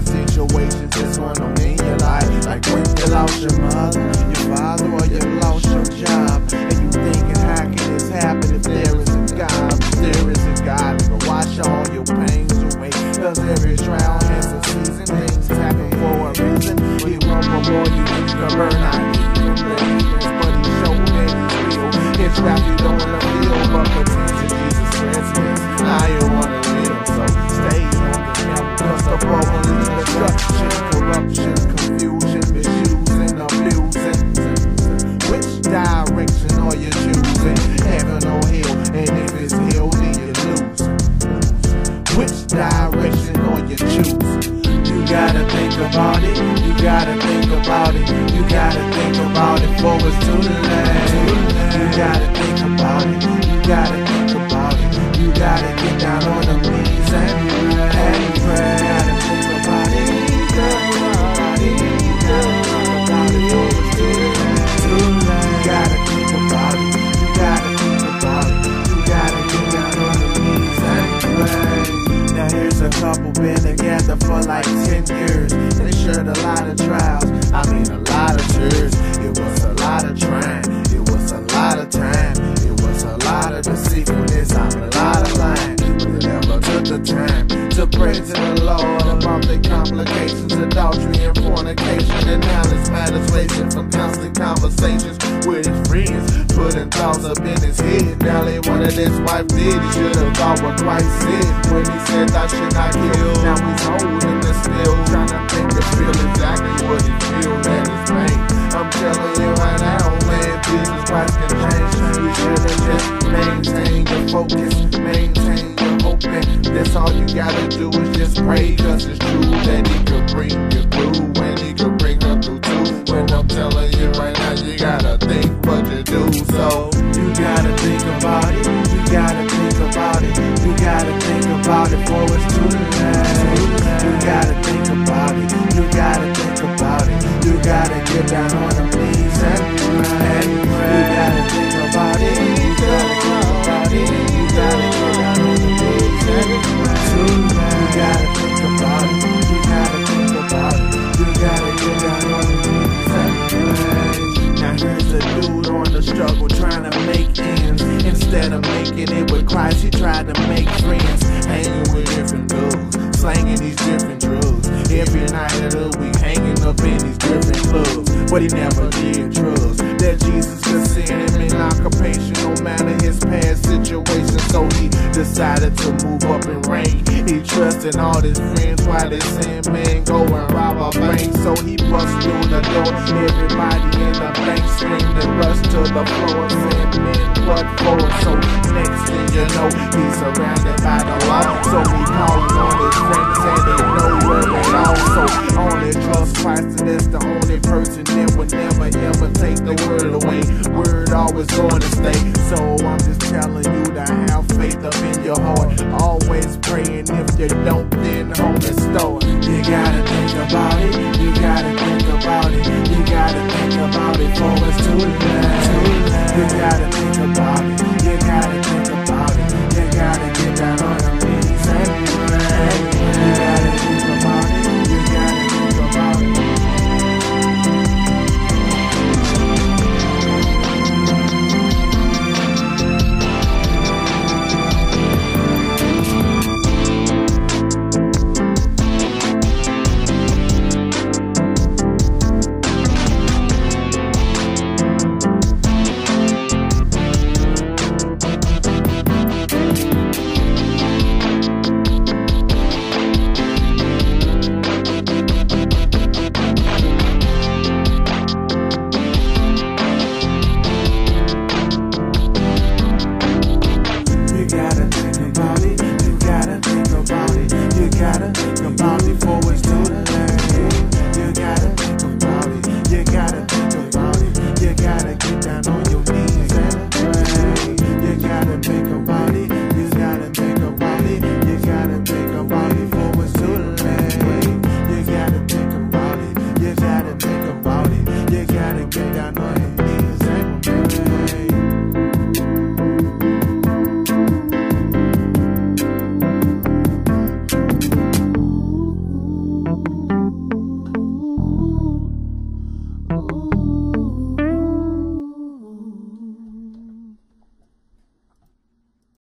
situations that's going on in your life. Like when you lost your mother, your father, or you lost your job, and you thinking, how can this happen if there isn't God? If there isn't God, it will wash all your pains away. Cause every trial has a season, things happen for a reason. He won't before you think you burn out. But he showed that he's real. His rap you don't wanna feel, but pretend to Jesus' presence. Now you wanna live, so stay on the map. Cause the problem is destruction, corruption, confusion, misusing, abusing. Which direction are you choosing? Heaven or hell? And if it's hell, then you lose. Which direction are you choosing? You gotta think about it, you gotta think about it, you gotta think about it before it's too late. You gotta think about it, you gotta think about it, you gotta get down on the knees and pray. You gotta think about it, you gotta think about it before it's too late. You gotta think about it, you gotta think about it, you gotta get down on the knees and pray. Now here's a couple been together for like 10 years. They shared a lot of trials, I mean a lot of tears. It was a lot of trying, it was a lot of time, it was a lot of deceitfulness, I mean a lot of lying. But they never took the time to pray to the Lord about the complications, adultery and fornication, and now this matters racing from constant conversations with his friends, putting thoughts up in his head. Now they wanted his wife did, he should've thought what Christ said when he said I should not kill. Now he's holding the still, trying to make us feel exactly what he feels at his pain. I'm telling you right now, man, Jesus Christ can change. You should've just maintain your focus, maintain your hope, and that's all you gotta do is just pray. Cause it's true that he could bring you through, and he could bring her through too. When I'm telling you right now, you gotta think what you do. So you gotta think about it, you gotta think about it, you gotta think about it before it's too late. You gotta think about it, you gotta think about it, you gotta get down on the knees and pray. You gotta think about it, you gotta think about it, you gotta get down on the knees and pray. You gotta think about it, you gotta think about it, you gotta get down on the knees and pray. Now here's a dude on the struggle trying to make ends. Instead of making it with Christ, he tried to make friends, hanging with different dudes, slanging these different drugs. Every night of the week, hanging up in these different clubs. But he never did drugs. That Jesus could send him in occupation, no matter his past situation. So he decided to move up and reign. He trusted all his friends while they saying, man, go and rob a bank. So he bust through the door. Everybody in the bank screamed and rushed to the floor, saying, man, what for? So next thing you know, he's surrounded by the law. So he calling on his friends and they know where they are. So only trust Christ, and that's the only person that would never ever take the word away. Word always going to stay. So I'm just telling you to have faith up in your heart. Always praying, if you don't, then home and store. You gotta think about it, you gotta think about it, you gotta think about it before it's too late. You gotta think about it, you gotta think about it, you gotta get down on the knees and pray. You gotta think about it, you gotta think about it. You gotta